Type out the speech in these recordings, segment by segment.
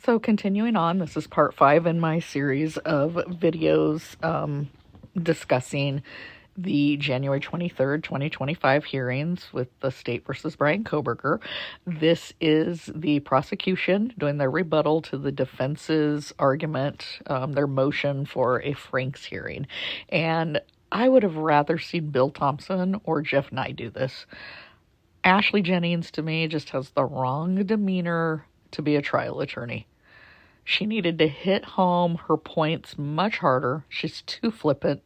So continuing on, this is part 5 in my series of videos discussing the January 23rd, 2025 hearings with the state versus Brian Kohberger. This is the prosecution doing their rebuttal to the defense's argument, their motion for a Franks hearing. And I would have rather seen Bill Thompson or Jeff Nye do this. Ashley Jennings, to me, just has the wrong demeanor to be a trial attorney. She needed to hit home her points much harder. She's too flippant.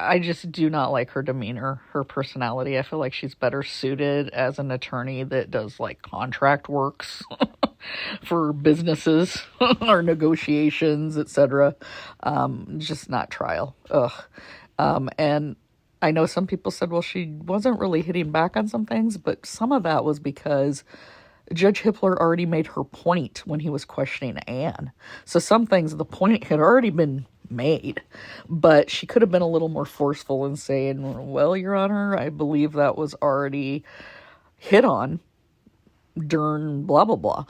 I just do not like her demeanor, her personality. I feel like she's better suited as an attorney that does like contract works for businesses or negotiations, etc. Just not trial. And I know some people said, well, she wasn't really hitting back on some things, but some of that was because Judge Hippler already made her point when he was questioning Anne. So some things, the point had already been made, but she could have been a little more forceful in saying, well, Your Honor, I believe that was already hit on during blah, blah, blah.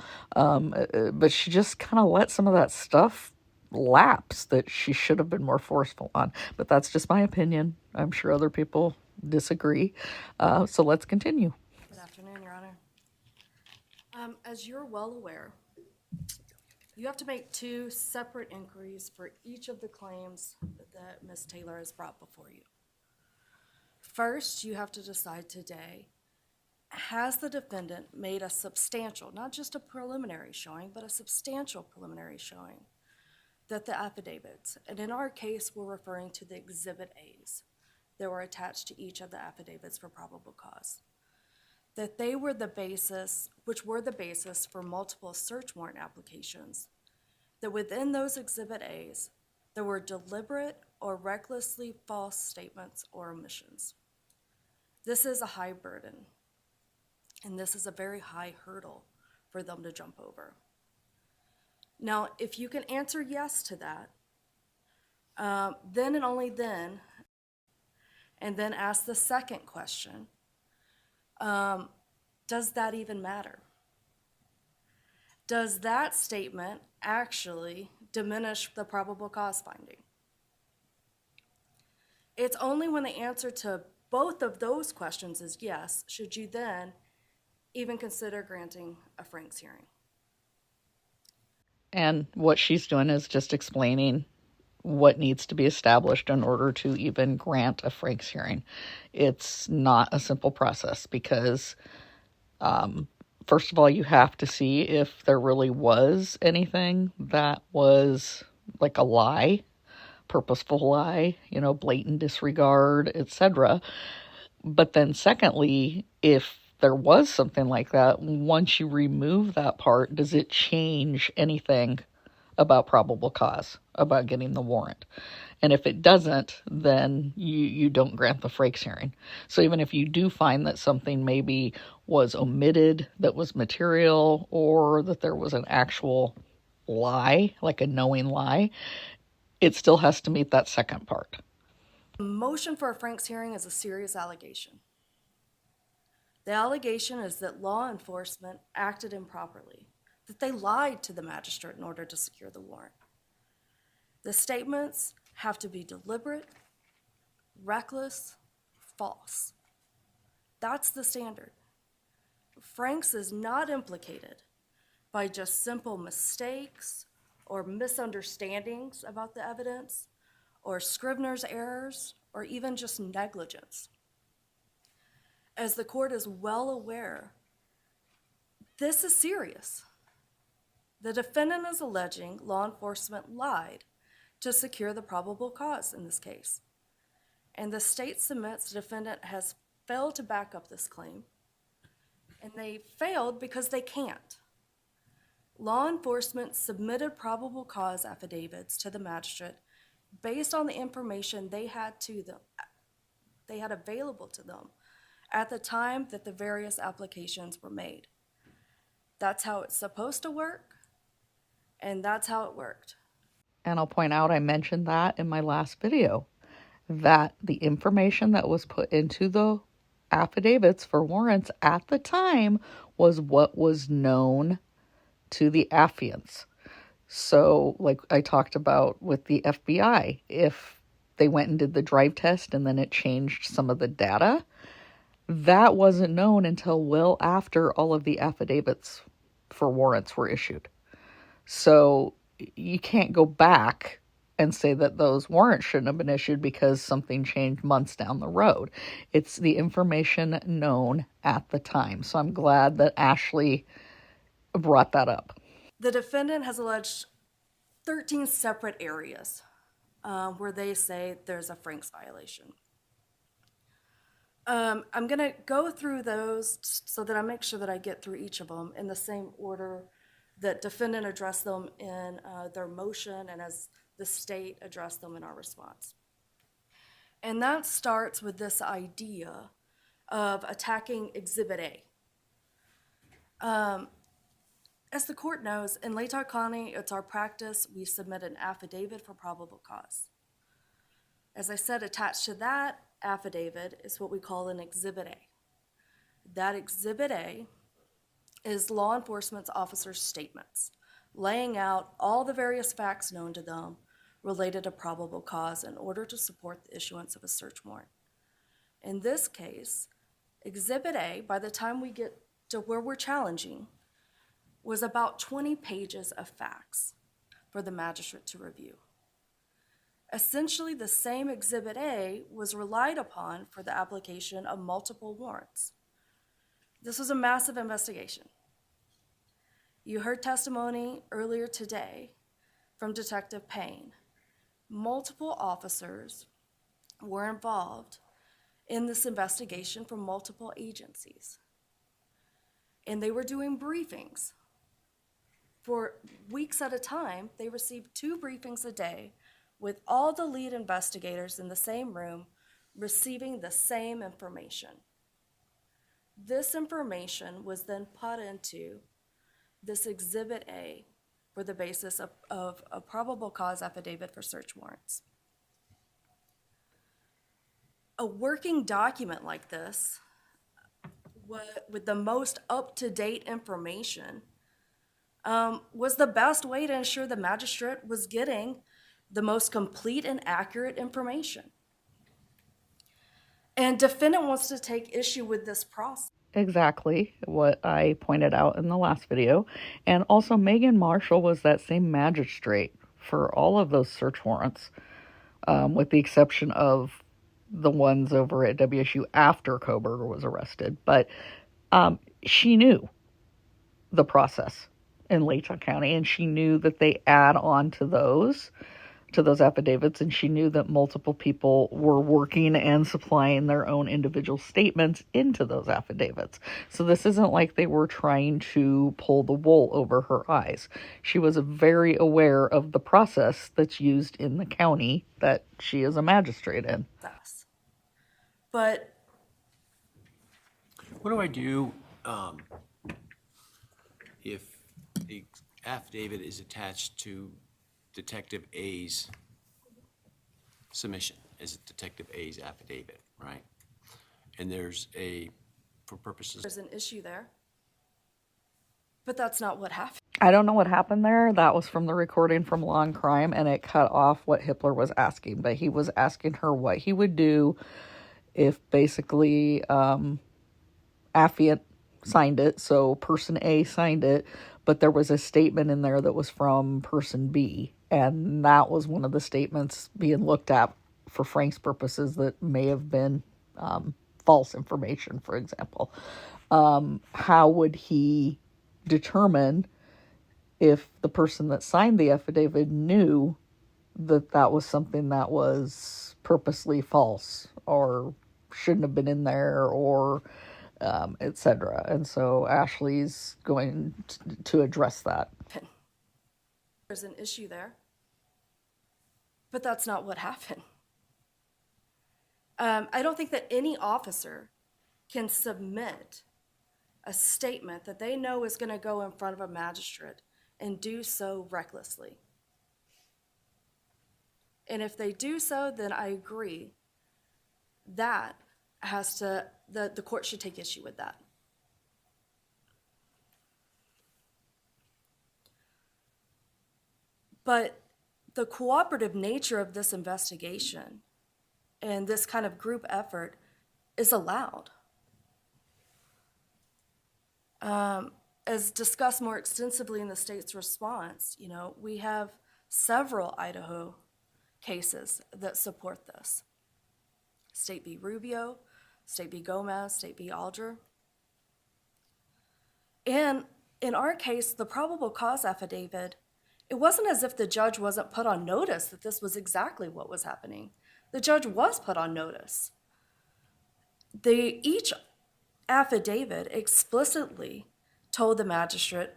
But she just kind of let some of that stuff lapse that she should have been more forceful on. But that's just my opinion. I'm sure other people disagree. So let's continue. Good afternoon, Your Honor. As you're well aware, you have to make 2 separate inquiries for each of the claims that Ms. Taylor has brought before you. First, you have to decide today, has the defendant made a substantial, not just a preliminary showing, but a substantial preliminary showing that the affidavits, and in our case, we're referring to the Exhibit A's that were attached to each of the affidavits for probable cause, that they were the basis, which were the basis for multiple search warrant applications, that within those Exhibit A's, there were deliberate or recklessly false statements or omissions. This is a high burden, and this is a very high hurdle for them to jump over. Now, if you can answer yes to that, then and only then, and then ask the second question, does that even matter? Does that statement actually diminish the probable cause finding? It's only when the answer to both of those questions is yes, should you then even consider granting a Franks hearing. And what she's doing is just explaining what needs to be established in order to even grant a Franks hearing. It's not a simple process because, first of all, you have to see if there really was anything that was like a lie, purposeful lie, blatant disregard, etc. But then secondly, if there was something like that, once you remove that part, does it change anything about probable cause, about getting the warrant? And if it doesn't, then you don't grant the Franks hearing. So even if you do find that something maybe was omitted that was material, or that there was an actual lie, like a knowing lie, it still has to meet that second part. The motion for a Franks hearing is a serious allegation. The allegation is that law enforcement acted improperly, that they lied to the magistrate in order to secure the warrant. The statements have to be deliberate, reckless, false. That's the standard. Franks is not implicated by just simple mistakes or misunderstandings about the evidence, or Scrivener's errors, or even just negligence. As the court is well aware, this is serious. The defendant is alleging law enforcement lied to secure the probable cause in this case. And the state submits the defendant has failed to back up this claim, and they failed because they can't. Law enforcement submitted probable cause affidavits to the magistrate based on the information they had available to them at the time that the various applications were made. That's how it's supposed to work, and that's how it worked. And I'll point out, I mentioned that in my last video, that the information that was put into the affidavits for warrants at the time was what was known to the affiants. So, like I talked about with the FBI, if they went and did the drive test and then it changed some of the data, that wasn't known until well after all of the affidavits for warrants were issued. So you can't go back and say that those warrants shouldn't have been issued because something changed months down the road. It's the information known at the time. So I'm glad that Ashley brought that up. The defendant has alleged 13 separate areas where they say there's a Franks violation. I'm going to go through those so that I make sure that I get through each of them in the same order that defendant addressed them in their motion and as the state addressed them in our response. And that starts with this idea of attacking Exhibit A. As the court knows, in Latah County, it's our practice, we submit an affidavit for probable cause. As I said, attached to that affidavit is what we call an Exhibit A. That Exhibit A is law enforcement officers' statements, laying out all the various facts known to them related to probable cause in order to support the issuance of a search warrant. In this case, Exhibit A, by the time we get to where we're challenging, was about 20 pages of facts for the magistrate to review. Essentially, the same Exhibit A was relied upon for the application of multiple warrants. This was a massive investigation. You heard testimony earlier today from Detective Payne. Multiple officers were involved in this investigation from multiple agencies. And they were doing briefings. For weeks at a time, they received 2 briefings a day with all the lead investigators in the same room receiving the same information. This information was then put into this Exhibit A for the basis of a probable cause affidavit for search warrants. A working document like this, with the most up-to-date information, was the best way to ensure the magistrate was getting the most complete and accurate information. And defendant wants to take issue with this process. Exactly what I pointed out in the last video. And also Megan Marshall was that same magistrate for all of those search warrants, with the exception of the ones over at WSU after Koberger was arrested. But she knew the process in Latah County, and she knew that they add on to those affidavits, and she knew that multiple people were working and supplying their own individual statements into those affidavits. So this isn't like they were trying to pull the wool over her eyes. She was very aware of the process that's used in the county that she is a magistrate in. But what do I do if the affidavit is attached to Detective A's submission as Detective A's affidavit, right? And there's there's an issue there. But that's not what happened. I don't know what happened there. That was from the recording from Law and Crime, and it cut off what Hippler was asking. But he was asking her what he would do if basically affiant signed it, so person A signed it, but there was a statement in there that was from person B, and that was one of the statements being looked at for Frank's purposes that may have been false information, for example. How would he determine if the person that signed the affidavit knew that that was something that was purposely false or shouldn't have been in there, or etc.? And so Ashley's going to address that. There's an issue there, but that's not what happened. I don't think that any officer can submit a statement that they know is going to go in front of a magistrate and do so recklessly. And if they do so, then I agree that the court should take issue with that. But the cooperative nature of this investigation and this kind of group effort is allowed. As discussed more extensively in the state's response, we have several Idaho cases that support this. State v. Rubio, State v. Gomez, State v. Alger. And in our case, the probable cause affidavit, it wasn't as if the judge wasn't put on notice that this was exactly what was happening. The judge was put on notice. Each affidavit explicitly told the magistrate,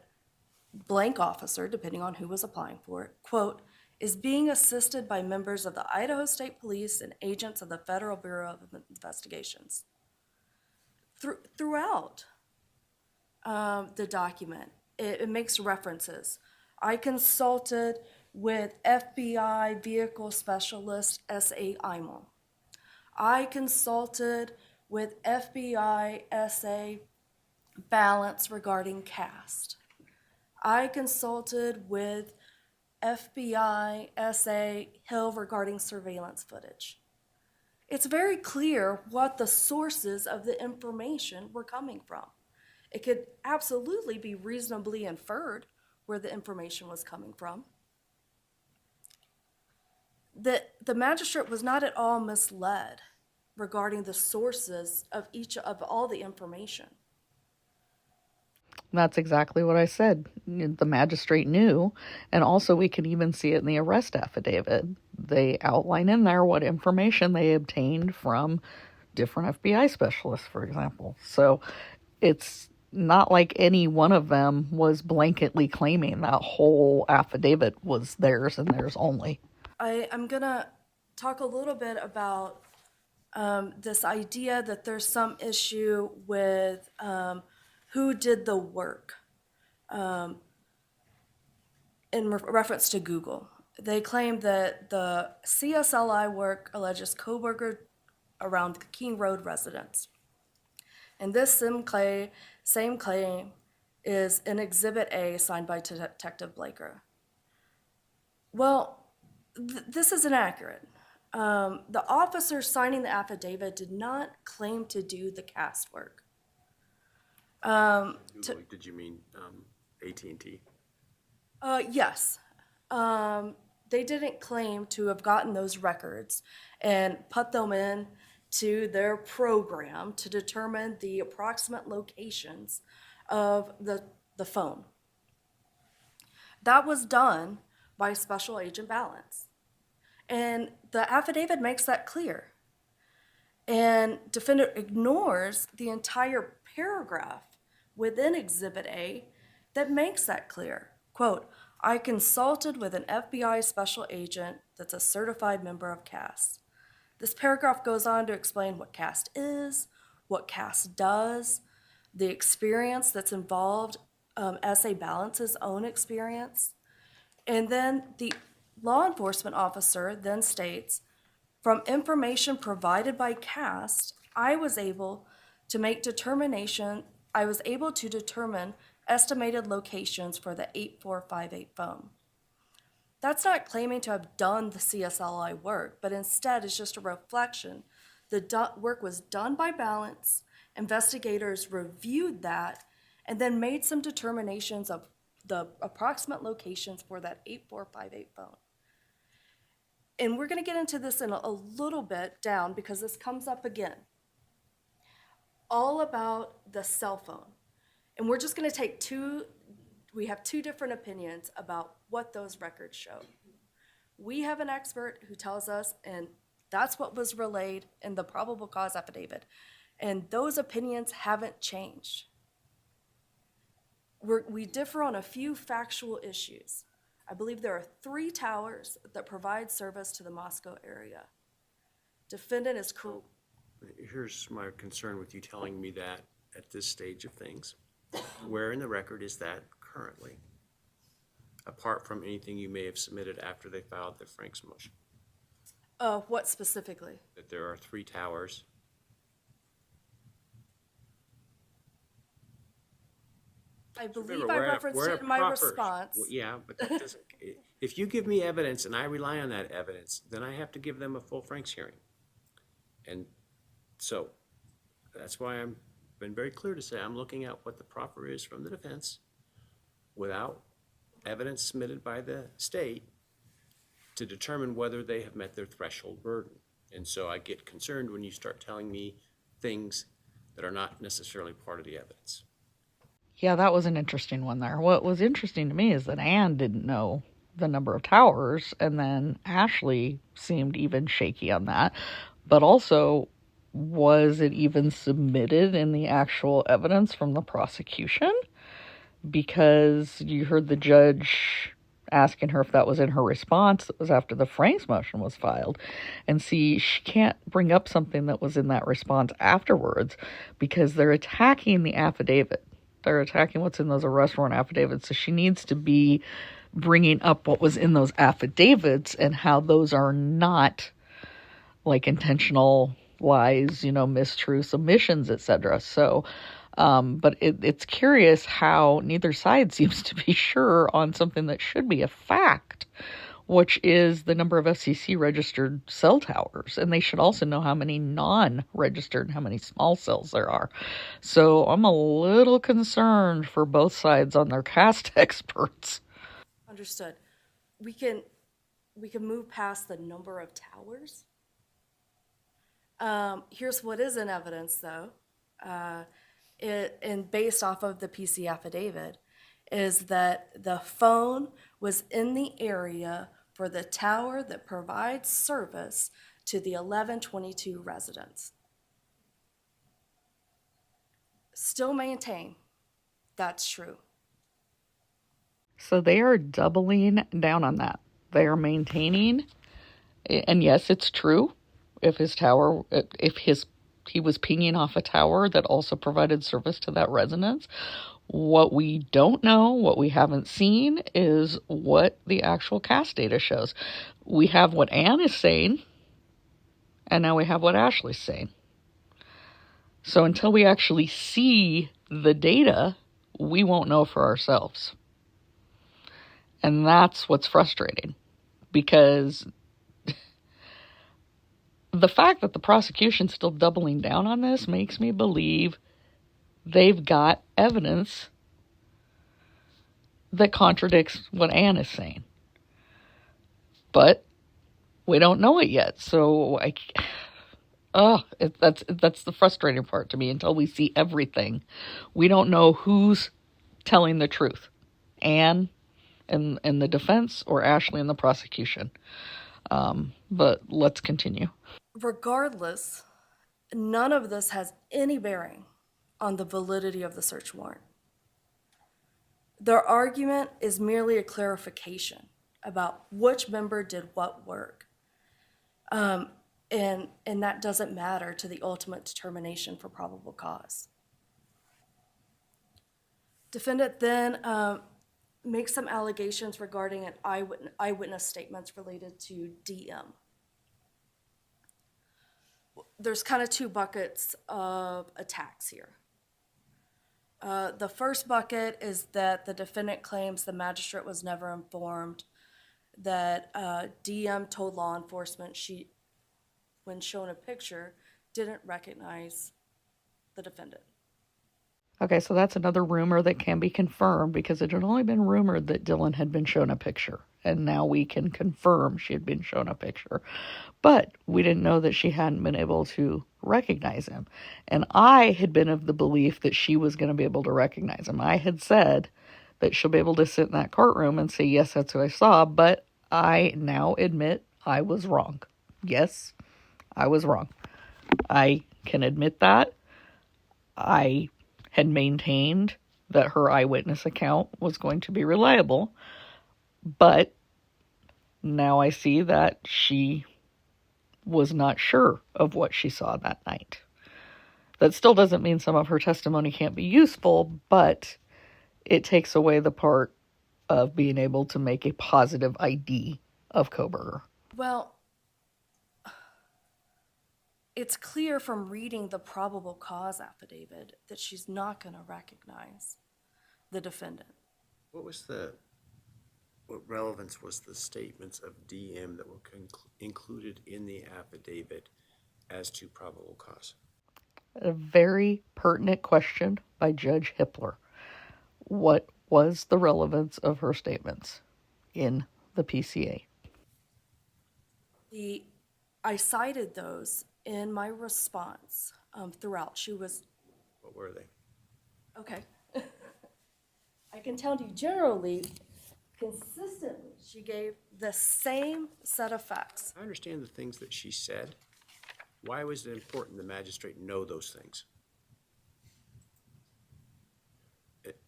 blank officer, depending on who was applying for it, quote, is being assisted by members of the Idaho State Police and agents of the Federal Bureau of Investigations. Throughout the document, it makes references. I consulted with FBI Vehicle Specialist S.A. Imel. I consulted with FBI S.A. Balance regarding cast. I consulted with FBI S.A. Hill regarding surveillance footage. It's very clear what the sources of the information were coming from. It could absolutely be reasonably inferred where the information was coming from. The magistrate was not at all misled regarding the sources of all the information. That's exactly what I said. The magistrate knew, and also we can even see it in the arrest affidavit. They outline in there what information they obtained from different FBI specialists, for example. So it's not like any one of them was blanketly claiming that whole affidavit was theirs and theirs only. I'm going to talk a little bit about this idea that there's some issue with who did the work in reference to Google. They claim that the CSLI work alleges co-worker around the King Road residence. And this same claim is in Exhibit A signed by Detective Blaker. Well, this is inaccurate. The officer signing the affidavit did not claim to do the cast work. Did you mean AT&T? Yes. They didn't claim to have gotten those records and put them in to their program to determine the approximate locations of the phone. That was done by Special Agent Balance. And the affidavit makes that clear. And defendant ignores the entire paragraph within Exhibit A that makes that clear. Quote, I consulted with an FBI special agent that's a certified member of CAST. This paragraph goes on to explain what CAST is, what CAST does, the experience that's involved, S.A. Balance's own experience. And then the law enforcement officer then states, from information provided by CAST, I was able to determine estimated locations for the 8458 phone. That's not claiming to have done the CSLI work, but instead is just a reflection. The work was done by Balance, investigators reviewed that, and then made some determinations of the approximate locations for that 8458 phone. And we're going to get into this in a little bit down because this comes up again. All about the cell phone. And we're just going to take we have two different opinions about what those records show. We have an expert who tells us, and that's what was relayed in the probable cause affidavit. And those opinions haven't changed. We differ on a few factual issues. I believe there are 3 towers that provide service to the Moscow area. Defendant is correct. Here's my concern with you telling me that at this stage of things. Where in the record is that currently, apart from anything you may have submitted after they filed the Frank's motion? What specifically? That there are 3 towers. I believe Remember, I referenced it in my response. Well, yeah, but that doesn't, if you give me evidence and I rely on that evidence, then I have to give them a full Franks hearing. And so that's why I'm been very clear to say I'm looking at what the proffer is from the defense without evidence submitted by the state to determine whether they have met their threshold burden. And so I get concerned when you start telling me things that are not necessarily part of the evidence. Yeah, that was an interesting one there. What was interesting to me is that Anne didn't know the number of towers, and then Ashley seemed even shaky on that. But also, was it even submitted in the actual evidence from the prosecution? Because you heard the judge asking her if that was in her response. It was after the Franks motion was filed. And see, she can't bring up something that was in that response afterwards because they're attacking the affidavit. They're attacking what's in those arrest warrant affidavits. So she needs to be bringing up what was in those affidavits and how those are not like intentional lies, mistruths, omissions, etc. So, but it's curious how neither side seems to be sure on something that should be a fact, which is the number of FCC registered cell towers. And they should also know how many non-registered and how many small cells there are. So I'm a little concerned for both sides on their cast experts. Understood. We can move past the number of towers. Here's what is in evidence, though, and based off of the PC affidavit, is that the phone was in the area for the tower that provides service to the 1122 residents. Still maintain that's true. So they are doubling down on that. They are maintaining, and yes, it's true. If he was pinging off a tower that also provided service to that residence. What we don't know, what we haven't seen, is what the actual cast data shows. We have what Anne is saying, and now we have what Ashley's saying. So until we actually see the data, we won't know for ourselves. And that's what's frustrating, because the fact that the prosecution's still doubling down on this makes me believe they've got evidence that contradicts what Anne is saying. But we don't know it yet. So that's the frustrating part to me. Until we see everything, we don't know who's telling the truth. Anne and the defense, or Ashley and the prosecution. But let's continue. Regardless, none of this has any bearing on the validity of the search warrant. Their argument is merely a clarification about which member did what work. And that doesn't matter to the ultimate determination for probable cause. Defendant then makes some allegations regarding an eyewitness statements related to DM. There's kind of two buckets of attacks here. The first bucket is that the defendant claims the magistrate was never informed that DM told law enforcement she, when shown a picture, didn't recognize the defendant. Okay, so that's another rumor that can be confirmed, because it had only been rumored that Dylan had been shown a picture. And now we can confirm she had been shown a picture. But we didn't know that she hadn't been able to recognize him. And I had been of the belief that she was going to be able to recognize him. I had said that she'll be able to sit in that courtroom and say, yes, that's who I saw. But I now admit I was wrong. Yes, I was wrong. I can admit that. I had maintained that her eyewitness account was going to be reliable, but now I see that she was not sure of what she saw that night. That still doesn't mean some of her testimony can't be useful, but it takes away the part of being able to make a positive ID of Koberger. Well, it's clear from reading the probable cause affidavit that she's not going to recognize the defendant. What relevance was the statements of DM that were included in the affidavit as to probable cause? A very pertinent question by Judge Hippler. What was the relevance of her statements in the PCA? I cited those in my response throughout. What were they? Okay. I can tell you generally, consistently, she gave the same set of facts. I understand the things that she said. Why was it important the magistrate know those things?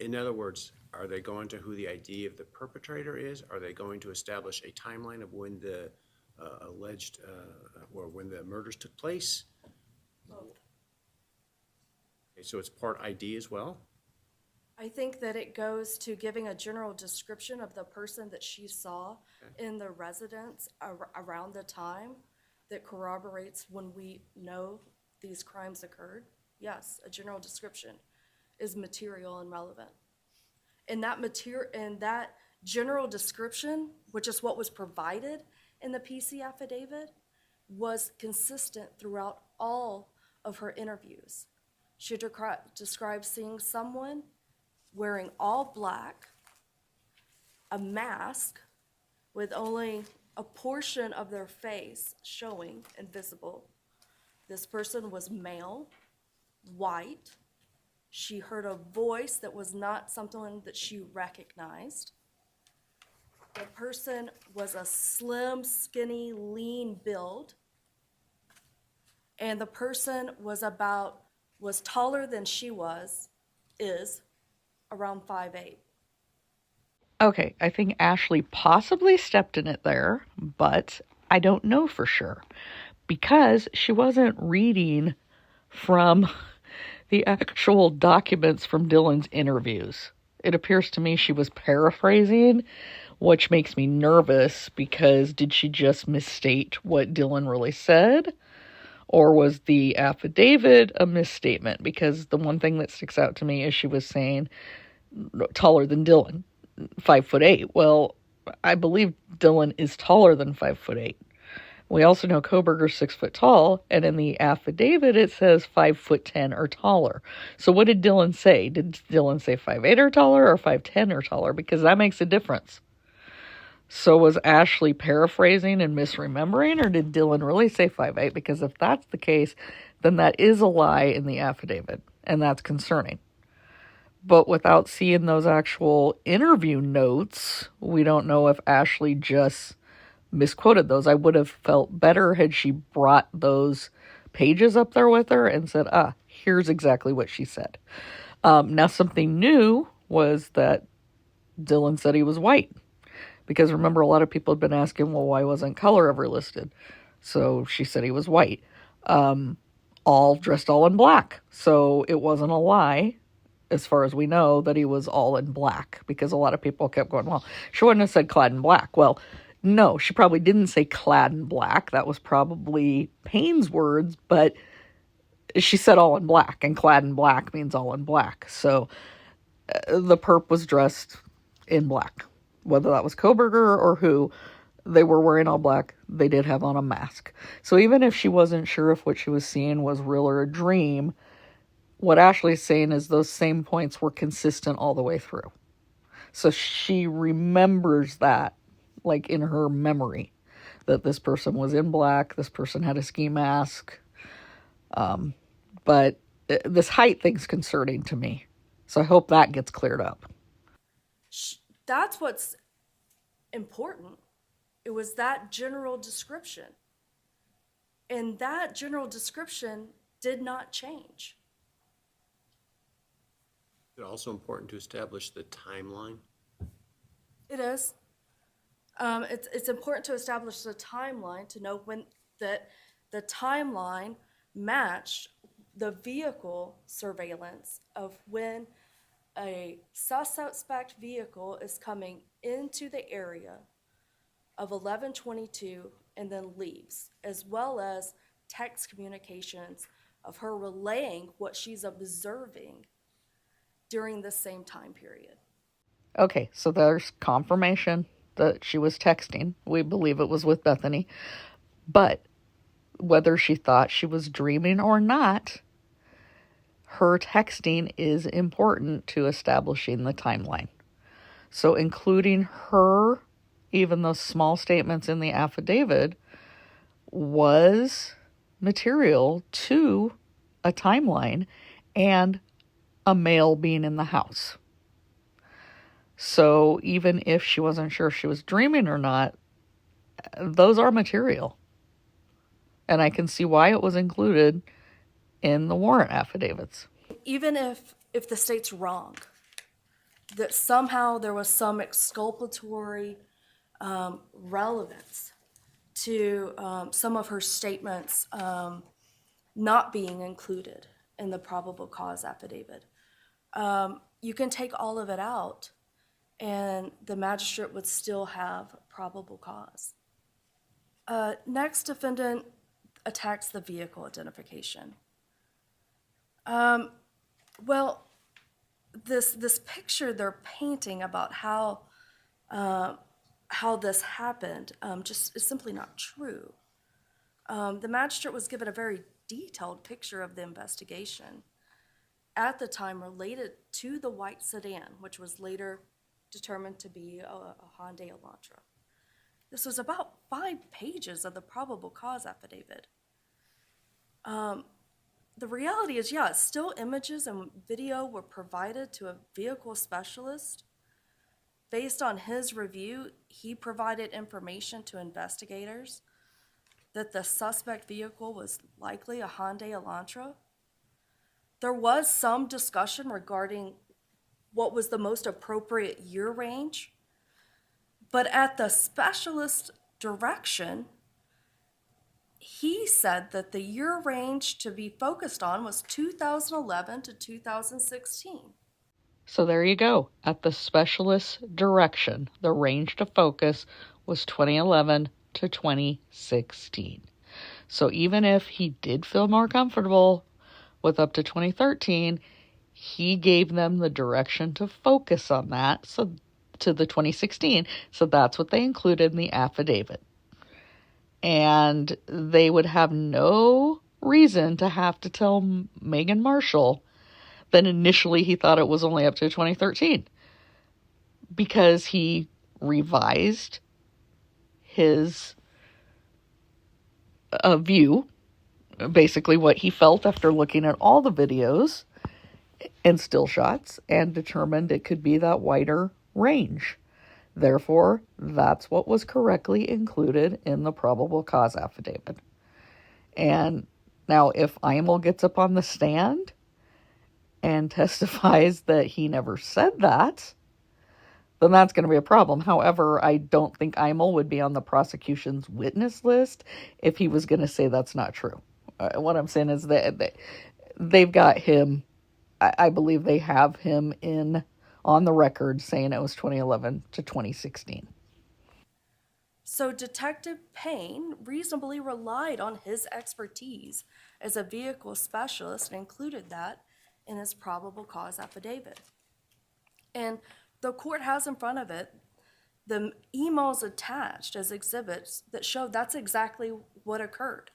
In other words, are they going to who the ID of the perpetrator is? Are they going to establish a timeline of when the alleged or when the murders took place? Both. Okay, so it's part ID as well? I think that it goes to giving a general description of the person that she saw in the residence around the time that corroborates when we know these crimes occurred. Yes, a general description is material and relevant. And that general description, which is what was provided in the PC affidavit, was consistent throughout all of her interviews. She described seeing someone wearing all black, a mask with only a portion of their face showing and visible. This person was male, white. She heard a voice that was not something that she recognized. The person was a slim, skinny, lean build. And the person was taller than she is, around 5'8". Okay, I think Ashley possibly stepped in it there, but I don't know for sure because she wasn't reading from the actual documents from Dylan's interviews. It appears to me she was paraphrasing, which makes me nervous because did she just misstate what Dylan really said? Or was the affidavit a misstatement? Because the one thing that sticks out to me is she was saying taller than Dylan, 5'8". Well, I believe Dylan is taller than 5'8". We also know Kohberger's 6 foot tall, and in the affidavit it says 5'10" or taller. So what did Dylan say? Did Dylan say 5'8" or taller or 5'10" or taller? Because that makes a difference. So was Ashley paraphrasing and misremembering, or did Dylan really say 5'8"? Because if that's the case, then that is a lie in the affidavit, and that's concerning. But without seeing those actual interview notes, we don't know if Ashley just misquoted those. I would have felt better had she brought those pages up there with her and said, here's exactly what she said. Now, something new was that Dylan said he was white. Because remember, a lot of people had been asking, well, why wasn't color ever listed? So she said he was white. Dressed all in black. So it wasn't a lie, as far as we know, that he was all in black. Because a lot of people kept going, well, she wouldn't have said clad in black. Well, no, she probably didn't say clad in black. That was probably Payne's words, but she said all in black, and clad in black means all in black. So the perp was dressed in black. Whether that was Kohberger or who, they were wearing all black. They did have on a mask. So even if she wasn't sure if what she was seeing was real or a dream, what Ashley's saying is those same points were consistent all the way through. So she remembers that, like in her memory, that this person was in black, this person had a ski mask. But this height thing's concerning to me. So I hope that gets cleared up. That's what's important. It was that general description. And that general description did not change. Is it also important to establish the timeline? It is. It's important to establish the timeline to know when the timeline matched the vehicle surveillance of when a suspect vehicle is coming into the area of 11:22 and then leaves, as well as text communications of her relaying what she's observing during the same time period. Okay, so there's confirmation that she was texting. We believe it was with Bethany. But whether she thought she was dreaming or not, her texting is important to establishing the timeline. So including her, even those small statements in the affidavit, was material to a timeline and a male being in the house. So even if she wasn't sure if she was dreaming or not, those are material. And I can see why it was included in the warrant affidavits. Even if the state's wrong, that somehow there was some exculpatory relevance to some of her statements not being included in the probable cause affidavit. You can take all of it out and the magistrate would still have probable cause. Next, defendant attacks the vehicle identification. Well, this picture they're painting about how this happened just is simply not true. The magistrate was given a very detailed picture of the investigation at the time related to the white sedan, which was later determined to be a Hyundai Elantra. This was about 5 pages of the probable cause affidavit. The reality is, yeah, still images and video were provided to a vehicle specialist. Based on his review, he provided information to investigators that the suspect vehicle was likely a Hyundai Elantra. There was some discussion regarding what was the most appropriate year range, but at the specialist's direction, he said that the year range to be focused on was 2011 to 2016. So there you go. At the specialist's direction, the range to focus was 2011 to 2016. So even if he did feel more comfortable with up to 2013, he gave them the direction to focus on that, so to the 2016. So that's what they included in the affidavit. And they would have no reason to have to tell Megan Marshall that initially he thought it was only up to 2013, because he revised his view, basically what he felt after looking at all the videos and still shots, and determined it could be that wider range. Therefore, that's what was correctly included in the probable cause affidavit. And now if Imel gets up on the stand and testifies that he never said that, then that's going to be a problem. However, I don't think Imel would be on the prosecution's witness list if he was going to say that's not true. What I'm saying is that they've got him, I believe they have him on the record saying it was 2011 to 2016. So Detective Payne reasonably relied on his expertise as a vehicle specialist and included that in his probable cause affidavit. And the court has in front of it the emails attached as exhibits that show that's exactly what occurred.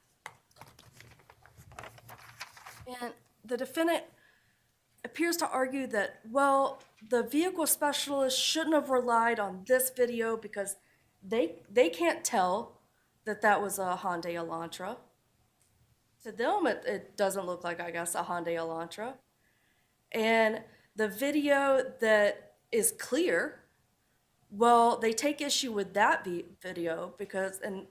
And the defendant appears to argue that, well, the vehicle specialist shouldn't have relied on this video because they can't tell that that was a Hyundai Elantra. To them, it doesn't look like, I guess, a Hyundai Elantra. And the video that is clear, well, they take issue with that video because, and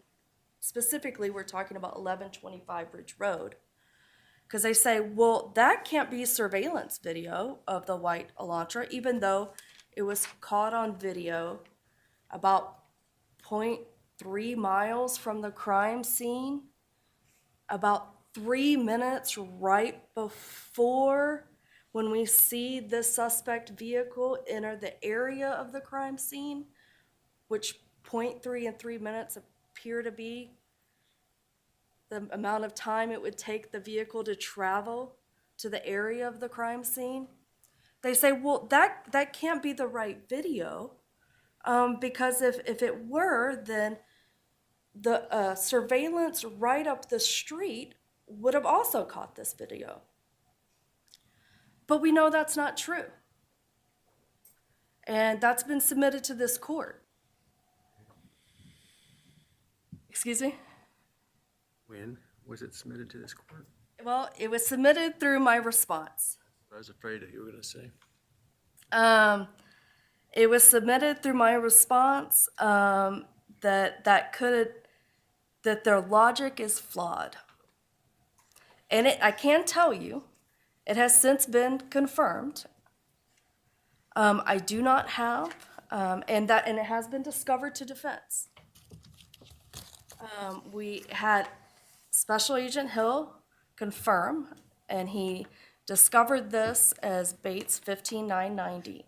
specifically we're talking about 1125 Ridge Road, because they say, well, that can't be surveillance video of the white Elantra, even though it was caught on video about 0.3 miles from the crime scene, about 3 minutes right before when we see the suspect vehicle enter the area of the crime scene, which 0.3 and 3 minutes appear to be the amount of time it would take the vehicle to travel to the area of the crime scene. They say, well, that can't be the right video, because if it were, then the surveillance right up the street would have also caught this video. But we know that's not true. And that's been submitted to this court. Excuse me? When was it submitted to this court? Well, it was submitted through my response. I was afraid that you were going to say. It was submitted through my response, that their logic is flawed. And I can tell you, it has since been confirmed. I do not have, and it has been discovered to defense. We had Special Agent Hill confirm, and he discovered this as Bates 15990.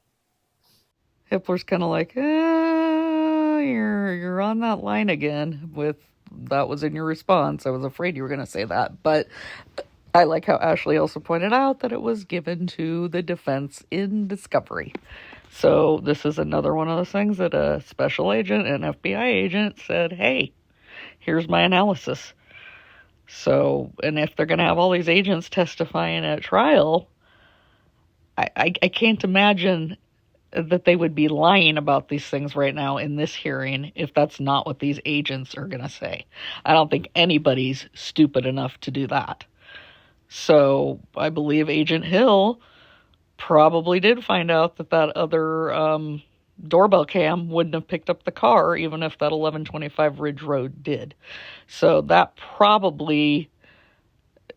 Hippler's kind of like, you're on that line again with, that was in your response. I was afraid you were going to say that. But I like how Ashley also pointed out that it was given to the defense in discovery. So this is another one of those things that a special agent, an FBI agent, said, hey, here's my analysis. So, and if they're going to have all these agents testifying at trial, I can't imagine that they would be lying about these things right now in this hearing if that's not what these agents are going to say. I don't think anybody's stupid enough to do that. So I believe Agent Hill probably did find out that other doorbell cam wouldn't have picked up the car, even if that 1125 Ridge Road did. So that probably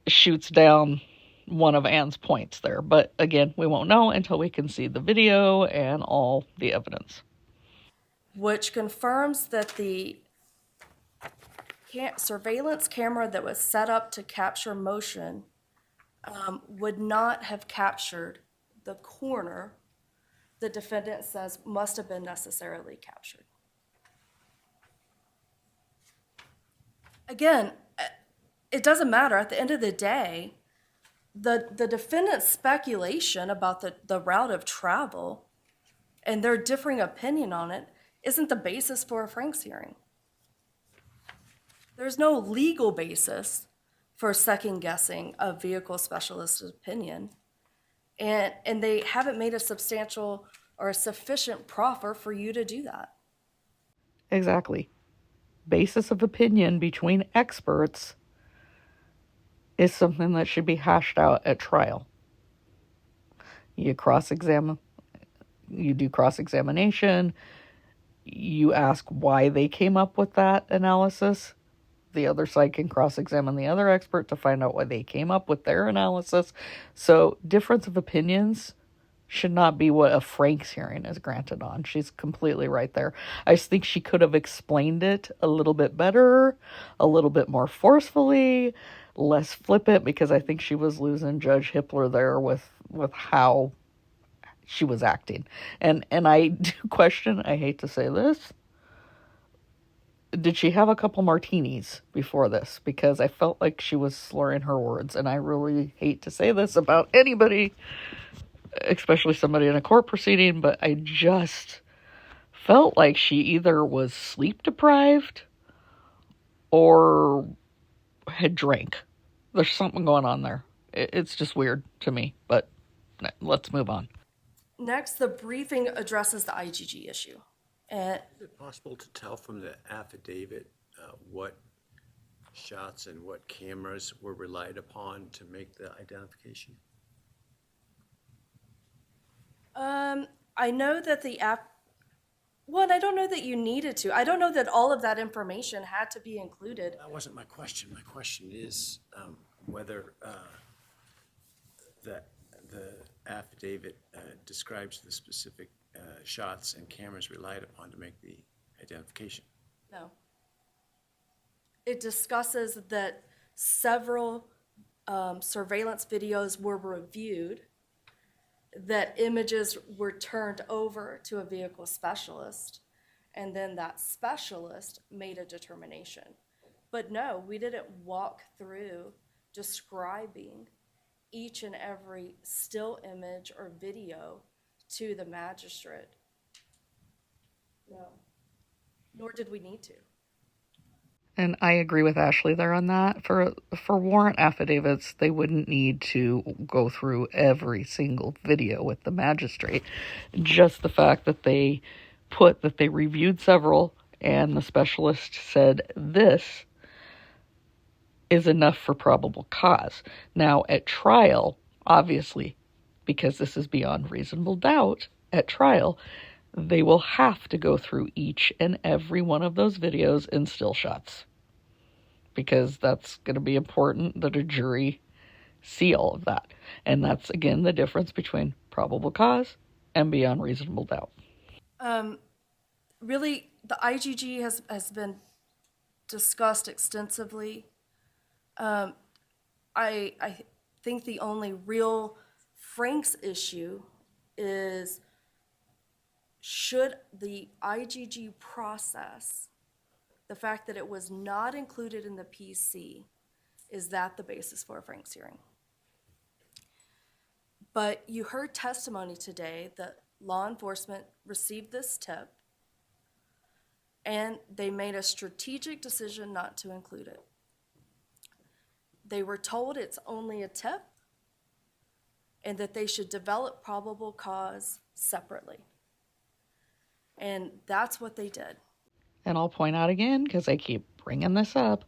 shoots down one of Ann's points there. But again, we won't know until we can see the video and all the evidence. Which confirms that the surveillance camera that was set up to capture motion would not have captured the corner the defendant says must have been necessarily captured. Again, it doesn't matter. At the end of the day, the defendant's speculation about the route of travel and their differing opinion on it isn't the basis for a Franks hearing. There's no legal basis for second-guessing a vehicle specialist's opinion, and they haven't made a substantial or a sufficient proffer for you to do that. Exactly. Basis of opinion between experts is something that should be hashed out at trial. You do cross-examination, you ask why they came up with that analysis. The other side can cross-examine the other expert to find out why they came up with their analysis. So difference of opinions should not be what a Franks hearing is granted on. She's completely right there. I just think she could have explained it a little bit better, a little bit more forcefully, less flippant, because I think she was losing Judge Hippler there with how she was acting. And I do question, I hate to say this, did she have a couple martinis before this? Because I felt like she was slurring her words, and I really hate to say this about anybody, especially somebody in a court proceeding, but I just felt like she either was sleep deprived or had drank. There's something going on there. It's just weird to me, but let's move on. Next, the briefing addresses the IgG issue. Is it possible to tell from the affidavit what shots and what cameras were relied upon to make the identification? I know that I don't know that you needed to. I don't know that all of that information had to be included. That wasn't my question. My question is whether the affidavit describes the specific shots and cameras relied upon to make the identification. No. It discusses that several surveillance videos were reviewed, that images were turned over to a vehicle specialist, and then that specialist made a determination. But no, we didn't walk through describing each and every still image or video to the magistrate. No, nor did we need to. And I agree with Ashley there on that. For warrant affidavits, they wouldn't need to go through every single video with the magistrate. Just the fact that they put that they reviewed several and the specialist said this is enough for probable cause. Now, at trial, obviously, because this is beyond reasonable doubt, at trial, they will have to go through each and every one of those videos in still shots. Because that's going to be important that a jury see all of that. And that's, again, the difference between probable cause and beyond reasonable doubt. Really, the IGG has been discussed extensively. I think the only real Frank's issue is, should the IGG process, the fact that it was not included in the PC, is that the basis for a Frank's hearing? But you heard testimony today that law enforcement received this tip and they made a strategic decision not to include it. They were told it's only a tip and that they should develop probable cause separately. And that's what they did. And I'll point out again, because I keep bringing this up,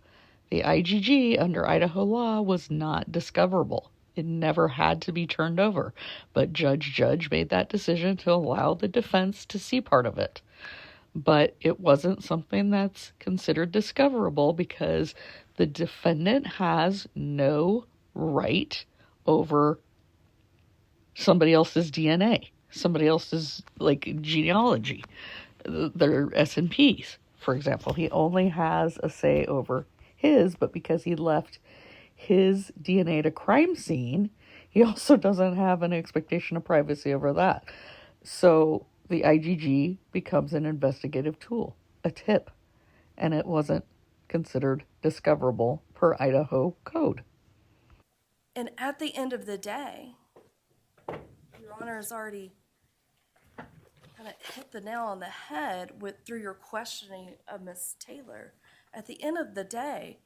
the IGG under Idaho law was not discoverable. It never had to be turned over. But Judge made that decision to allow the defense to see part of it. But it wasn't something that's considered discoverable because the defendant has no right over somebody else's DNA, somebody else's, like, genealogy, their S&Ps, for example. He only has a say over his, but because he left his DNA at a crime scene, he also doesn't have an expectation of privacy over that. So the IGG becomes an investigative tool, a tip, and it wasn't considered discoverable per Idaho code. And at the end of the day, Your Honor has already kind of hit the nail on the head through your questioning of Ms. Taylor. At the end of the day,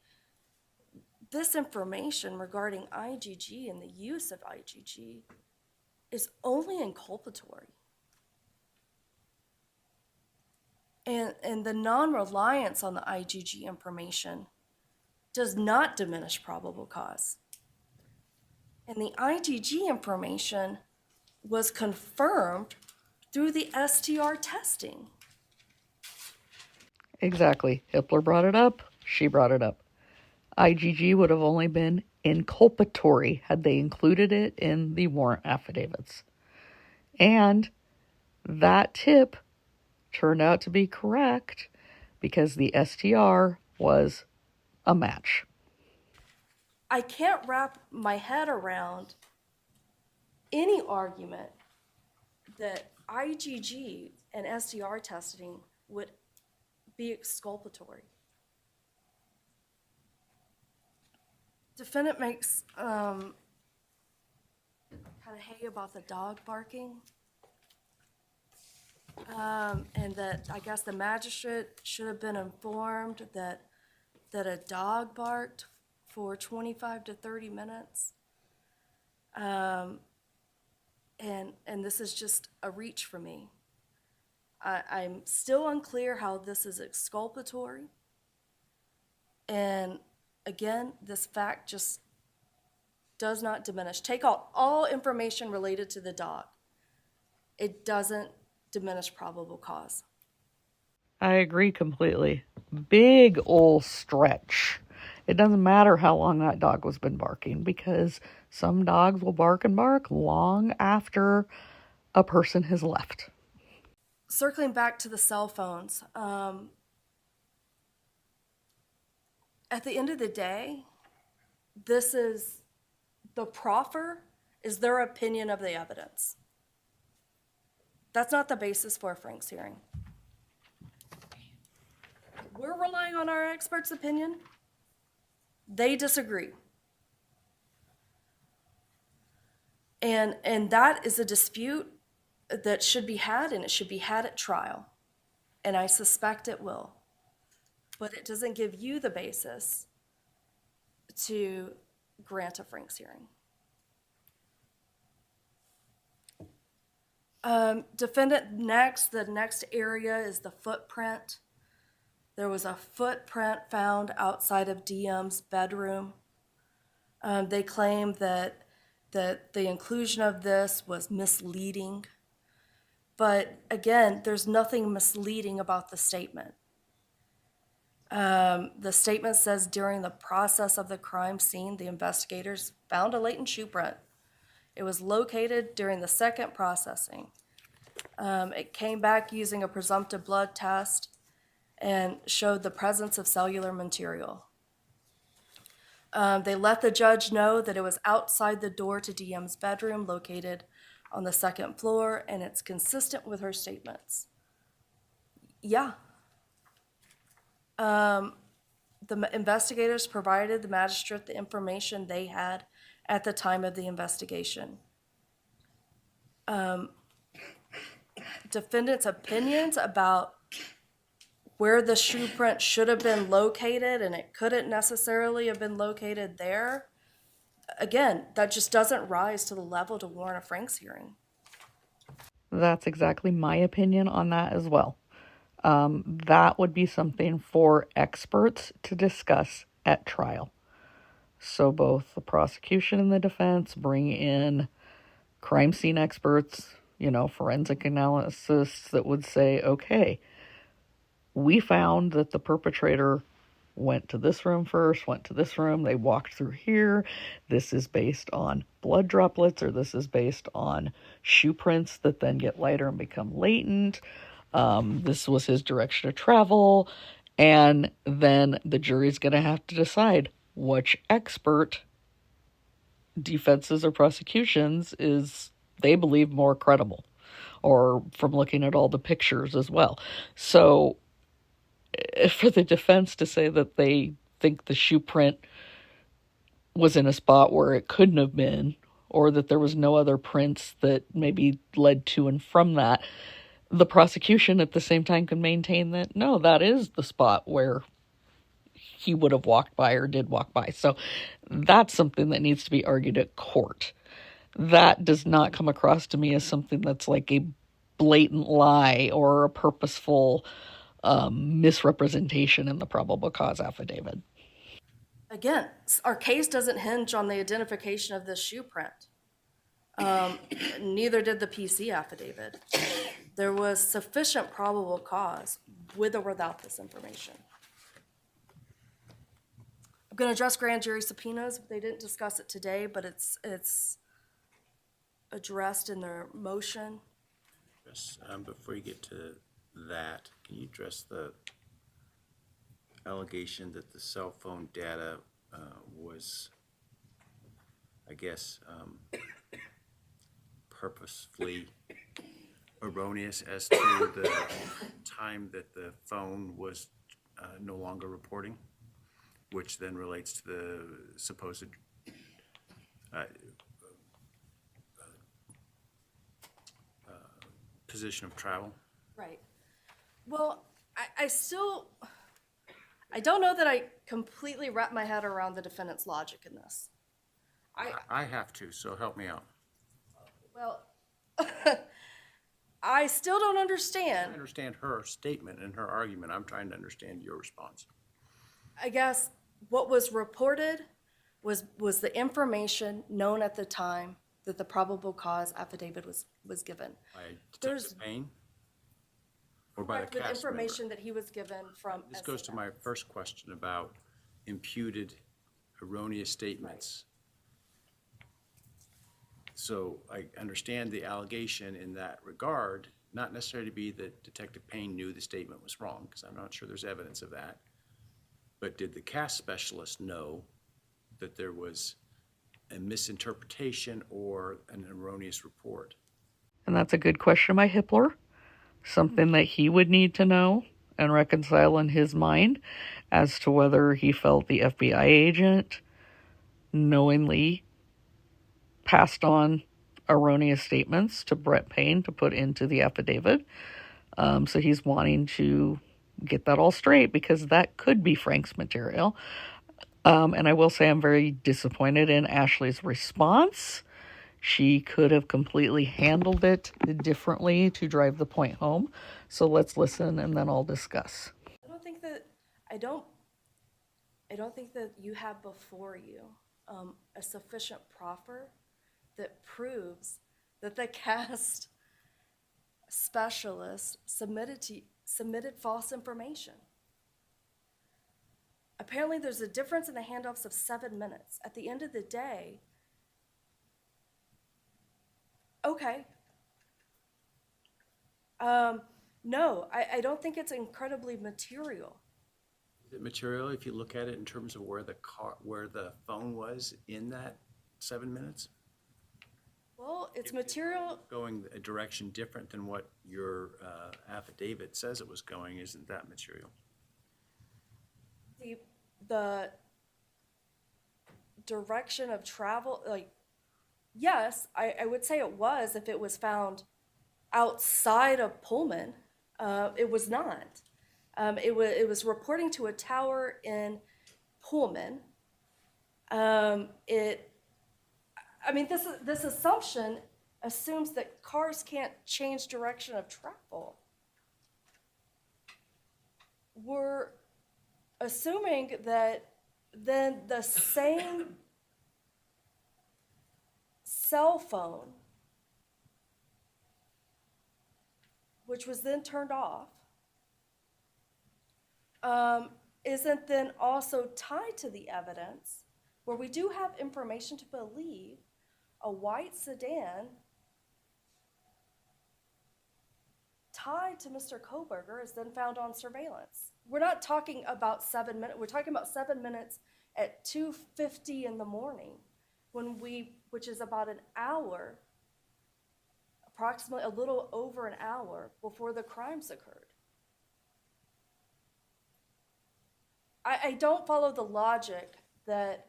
this information regarding IGG and the use of IGG is only inculpatory. And the non-reliance on the IGG information does not diminish probable cause. And the IGG information was confirmed through the STR testing. Exactly. Hippler brought it up. She brought it up. IGG would have only been inculpatory had they included it in the warrant affidavits. And that tip turned out to be correct because the STR was a match. I can't wrap my head around any argument that IGG and STR testing would be exculpatory. Defendant makes kind of hay about the dog barking. And that I guess the magistrate should have been informed that a dog barked for 25 to 30 minutes. And this is just a reach for me. I'm still unclear how this is exculpatory. And again, this fact just does not diminish. Take out all information related to the dog. It doesn't diminish probable cause. I agree completely. Big ol' stretch. It doesn't matter how long that dog has been barking because some dogs will bark and bark long after a person has left. Circling back to the cell phones, at the end of the day, this is the proffer is their opinion of the evidence. That's not the basis for a Frank's hearing. We're relying on our expert's opinion. They disagree. And that is a dispute that should be had, and it should be had at trial. And I suspect it will. But it doesn't give you the basis to grant a Franks hearing. Defendant next, the next area is the footprint. There was a footprint found outside of DM's bedroom. They claim that the inclusion of this was misleading. But again, there's nothing misleading about the statement. The statement says during the process of the crime scene, the investigators found a latent shoe print. It was located during the second processing. It came back using a presumptive blood test and showed the presence of cellular material. They let the judge know that it was outside the door to DM's bedroom, located on the second floor, and it's consistent with her statements. Yeah. The investigators provided the magistrate the information they had at the time of the investigation. Defendants' opinions about where the shoe print should have been located, and it couldn't necessarily have been located there, again, that just doesn't rise to the level to warrant a Franks hearing. That's exactly my opinion on that as well. That would be something for experts to discuss at trial. So both the prosecution and the defense bring in crime scene experts, forensic analysis that would say, okay, we found that the perpetrator went to this room first, went to this room, they walked through here. This is based on blood droplets, or this is based on shoe prints that then get lighter and become latent. This was his direction of travel. And then the jury's going to have to decide which expert, defenses or prosecutions, is they believe more credible, or from looking at all the pictures as well. So for the defense to say that they think the shoe print was in a spot where it couldn't have been, or that there was no other prints that maybe led to and from that, the prosecution at the same time can maintain that, no, that is the spot where he would have walked by or did walk by. So that's something that needs to be argued at court. That does not come across to me as something that's like a blatant lie or a purposeful misrepresentation in the probable cause affidavit. Again, our case doesn't hinge on the identification of this shoe print. Neither did the PC affidavit. There was sufficient probable cause with or without this information. I'm going to address grand jury subpoenas. They didn't discuss it today, but it's addressed in their motion. Yes, before you get to that, can you address the allegation that the cell phone data was, I guess, purposefully erroneous as to the time that the phone was no longer reporting, which then relates to the supposed position of travel? Right. Well, I don't know that I completely wrap my head around the defendant's logic in this. I have to, so help me out. Well, I still don't I understand. understand her statement and her argument. I'm trying to understand your response. I guess what was reported was the information known at the time that the probable cause affidavit was given. By There's- Detective Payne? Or by the Correct, with cast member? information that he was given from. This goes to my first question about imputed erroneous statements. So I understand the allegation in that regard, not necessarily to be that Detective Payne knew the statement was wrong, because I'm not sure there's evidence of that. But did the cast specialist know that there was a misinterpretation or an erroneous report? And that's a good question by Hippler. Something that he would need to know and reconcile in his mind as to whether he felt the FBI agent knowingly passed on erroneous statements to Brett Payne to put into the affidavit. So he's wanting to get that all straight because that could be Frank's material. And I will say I'm very disappointed in Ashley's response. She could have completely handled it differently to drive the point home. So let's listen and then I'll discuss. I don't think that you have before you a sufficient proffer that proves that the cast specialist submitted false information. Apparently, there's a difference in the handoffs of 7 minutes. At the end of the day, okay. No, I don't think it's incredibly material. Is it material if you look at it in terms of where the phone was in that 7 minutes? Well, it's material. Going a direction different than what your affidavit says it was going, isn't that material? The direction of travel, like, yes, I would say it was if it was found outside of Pullman. It was not. It was reporting to a tower in Pullman. This assumption assumes that cars can't change direction of travel. We're assuming that then the same cell phone, which was then turned off, isn't then also tied to the evidence where we do have information to believe a white sedan tied to Mr. Koberger is then found on surveillance. We're not talking about 7 minutes. We're talking about 7 minutes at 2:50 in the morning, which is about an hour, approximately a little over an hour before the crimes occurred. I don't follow the logic that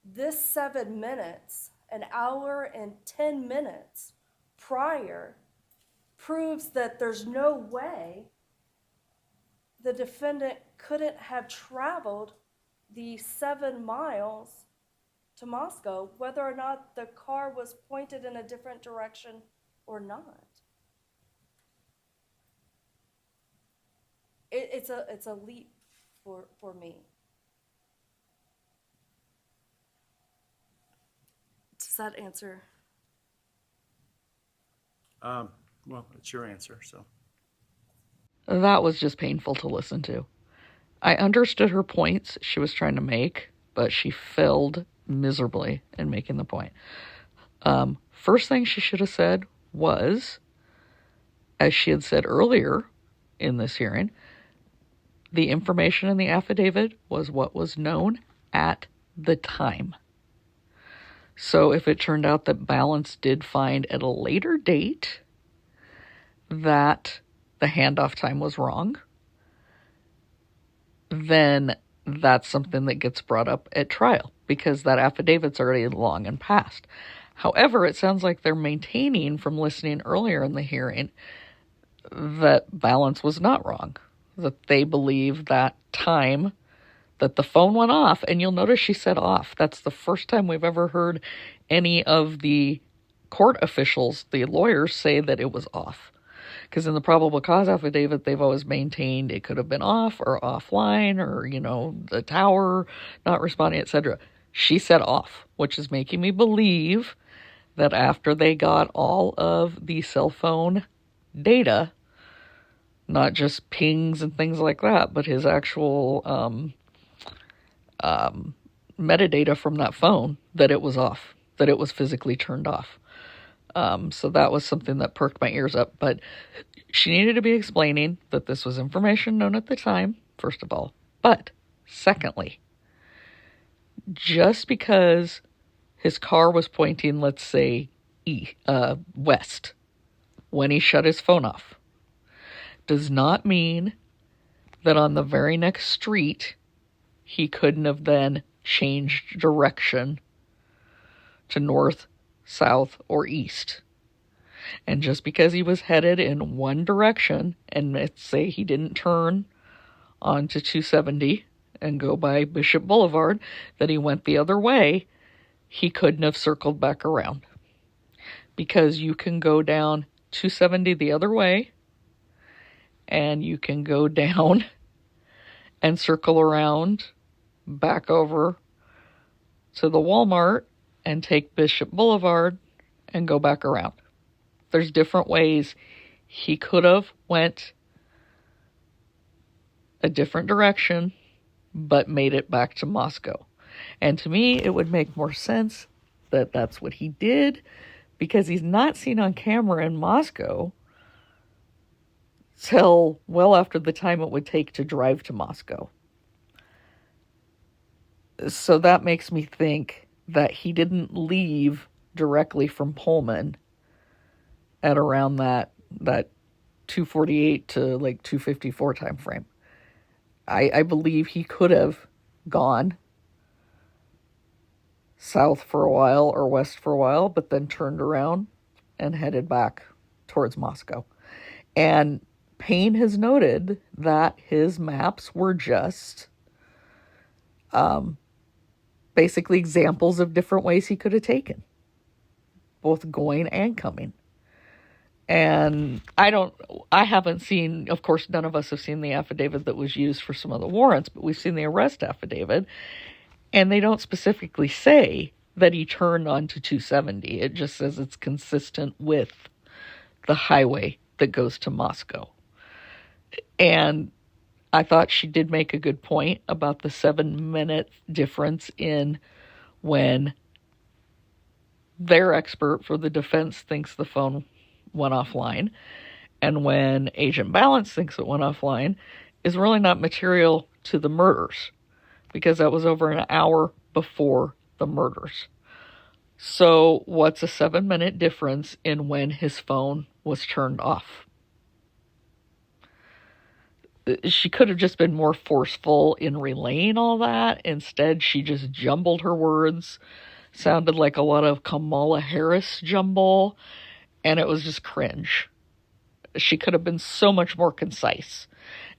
this 7 minutes, an hour and 10 minutes prior, proves that there's no way the defendant couldn't have traveled the 7 miles to Moscow, whether or not the car was pointed in a different direction or not. It's a leap for me. Does that answer? Well, it's your answer, so. That was just painful to listen to. I understood her points she was trying to make, but she failed miserably in making the point. First thing she should have said was, as she had said earlier in this hearing, the information in the affidavit was what was known at the time. So if it turned out that Balance did find at a later date that the handoff time was wrong, then that's something that gets brought up at trial because that affidavit's already long and past. However, it sounds like they're maintaining from listening earlier in the hearing that Balance was not wrong, that they believe that time that the phone went off, and you'll notice she said off. That's the first time we've ever heard any of the court officials, the lawyers, say that it was off. Because in the probable cause affidavit, they've always maintained it could have been off or offline or, the tower not responding, etc. She said off, which is making me believe that after they got all of the cell phone data, not just pings and things like that, but his actual metadata from that phone, that it was off, that it was physically turned off. So that was something that perked my ears up. But she needed to be explaining that this was information known at the time, first of all. But secondly, just because his car was pointing, let's say, west when he shut his phone off, does not mean that on the very next street he couldn't have then changed direction to north south, or east. And just because he was headed in one direction, and let's say he didn't turn onto 270 and go by Bishop Boulevard, that he went the other way, he couldn't have circled back around. Because you can go down 270 the other way, and you can go down and circle around back over to the Walmart and take Bishop Boulevard and go back around. There's different ways he could have went a different direction, but made it back to Moscow. And to me, it would make more sense that that's what he did, because he's not seen on camera in Moscow till well after the time it would take to drive to Moscow. So that makes me think that he didn't leave directly from Pullman at around that 2:48 to like 2:54 time frame. I believe he could have gone south for a while or west for a while, but then turned around and headed back towards Moscow. And Payne has noted that his maps were just basically examples of different ways he could have taken, both going and coming. And I haven't seen, of course, none of us have seen the affidavit that was used for some of the warrants, but we've seen the arrest affidavit, and they don't specifically say that he turned onto 270. It just says it's consistent with the highway that goes to Moscow. And I thought she did make a good point about the 7-minute difference in when their expert for the defense thinks the phone went offline and when Agent Balance thinks it went offline is really not material to the murders, because that was over an hour before the murders. So what's a 7-minute difference in when his phone was turned off? She could have just been more forceful in relaying all that. Instead, she just jumbled her words, sounded like a lot of Kamala Harris jumble, and it was just cringe. She could have been so much more concise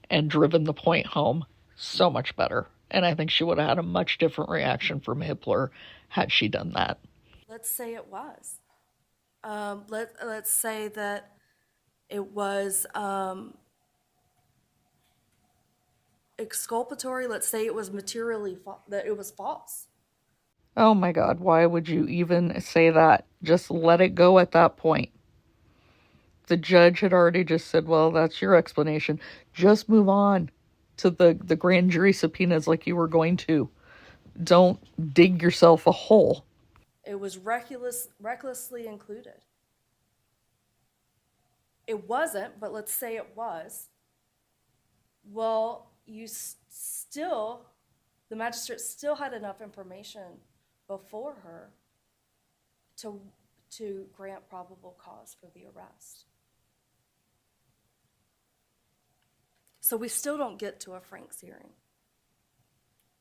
and driven the point home so much better. And I think she would have had a much different reaction from Hitler had she done that. Let's say it was. Let's say that it was exculpatory. Let's say it was materially that it was false. Oh my God, why would you even say that? Just let it go at that point. The judge had already just said, well, that's your explanation. Just move on to the grand jury subpoenas like you were going to. Don't dig yourself a hole. It was recklessly included. It wasn't, but let's say it was. Well, the magistrate still had enough information before her to grant probable cause for the arrest. So we still don't get to a Franks hearing,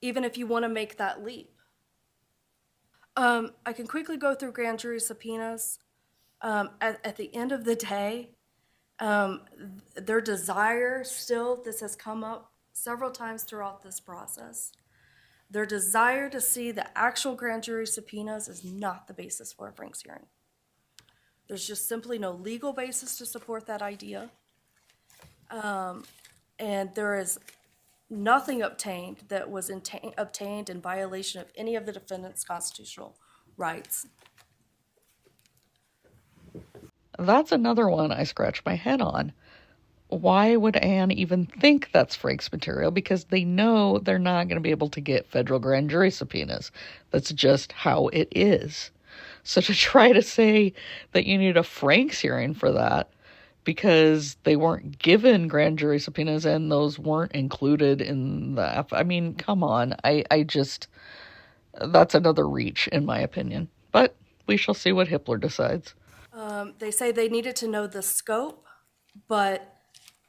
even if you want to make that leap. I can quickly go through grand jury subpoenas. At the end of the day, their desire still, this has come up several times throughout this process, their desire to see the actual grand jury subpoenas is not the basis for a Franks hearing. There's just simply no legal basis to support that idea. And there is nothing obtained that was obtained in violation of any of the defendant's constitutional rights. That's another one I scratch my head on. Why would Anne even think that's Frank's material? Because they know they're not going to be able to get federal grand jury subpoenas. That's just how it is. So to try to say that you need a Franks hearing for that because they weren't given grand jury subpoenas and those weren't included in the... I mean, come on. I just... That's another reach, in my opinion. But we shall see what Hitler decides. They say they needed to know the scope, but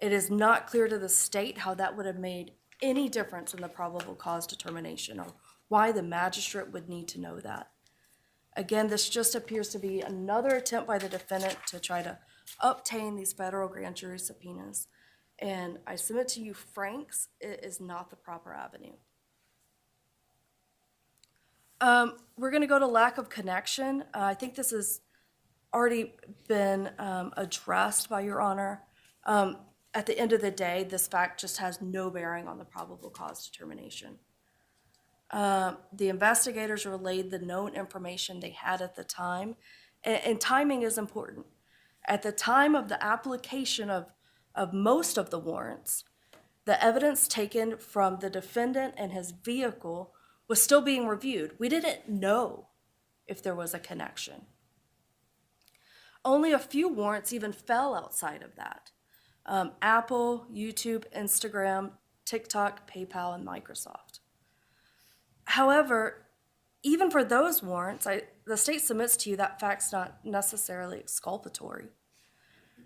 it is not clear to the state how that would have made any difference in the probable cause determination or why the magistrate would need to know that. Again, this just appears to be another attempt by the defendant to try to obtain these federal grand jury subpoenas. And I submit to you, Franks is not the proper avenue. We're going to go to lack of connection. I think this has already been addressed by Your Honor. At the end of the day, this fact just has no bearing on the probable cause determination. The investigators relayed the known information they had at the time, and timing is important. At the time of the application of most of the warrants, the evidence taken from the defendant and his vehicle was still being reviewed. We didn't know if there was a connection. Only a few warrants even fell outside of that. Apple, YouTube, Instagram, TikTok, PayPal, and Microsoft. However, even for those warrants, the state submits to you that fact's not necessarily exculpatory.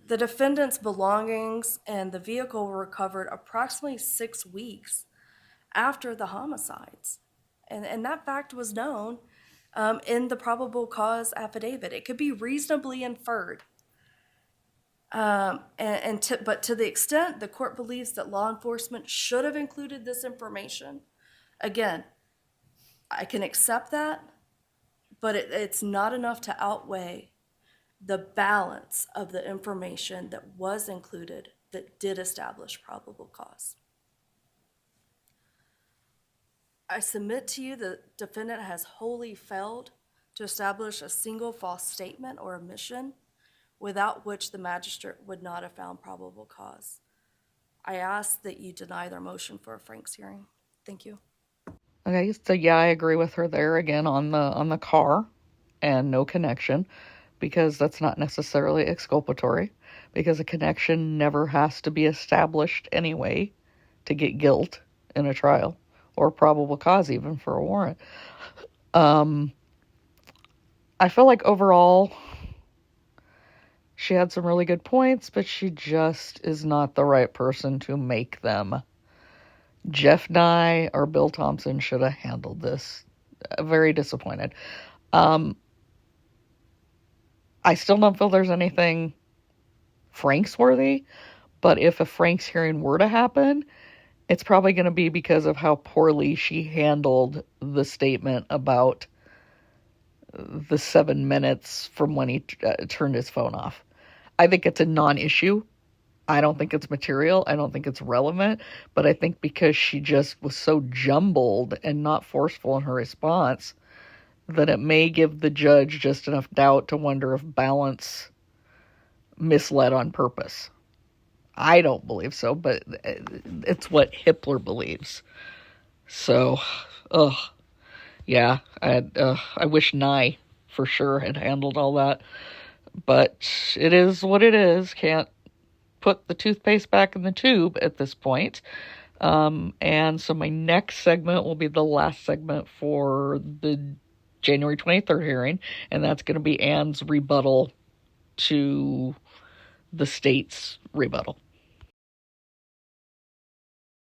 The defendant's belongings and the vehicle were recovered approximately 6 weeks after the homicides. And that fact was known in the probable cause affidavit. It could be reasonably inferred. But to the extent the court believes that law enforcement should have included this information, again, I can accept that, but it's not enough to outweigh the balance of the information that was included that did establish probable cause. I submit to you the defendant has wholly failed to establish a single false statement or omission without which the magistrate would not have found probable cause. I ask that you deny their motion for a Franks hearing. Thank you. Okay, so yeah, I agree with her there again on the car and no connection, because that's not necessarily exculpatory, because a connection never has to be established anyway to get guilt in a trial or probable cause even for a warrant. I feel like overall she had some really good points, but she just is not the right person to make them. Jeff Nye or Bill Thompson should have handled this. Very disappointed. I still don't feel there's anything Franks worthy, but if a Franks hearing were to happen, it's probably going to be because of how poorly she handled the statement about the 7 minutes from when he turned his phone off. I think it's a non-issue. I don't think it's material. I don't think it's relevant. But I think because she just was so jumbled and not forceful in her response, that it may give the judge just enough doubt to wonder if balance misled on purpose. I don't believe so, but it's what Hippler believes. So, yeah, I wish Nye for sure had handled all that. But it is what it is. Can't put the toothpaste back in the tube at this point. And so my next segment will be the last segment for the January 23rd hearing, and that's going to be Ann's rebuttal to the state's rebuttal.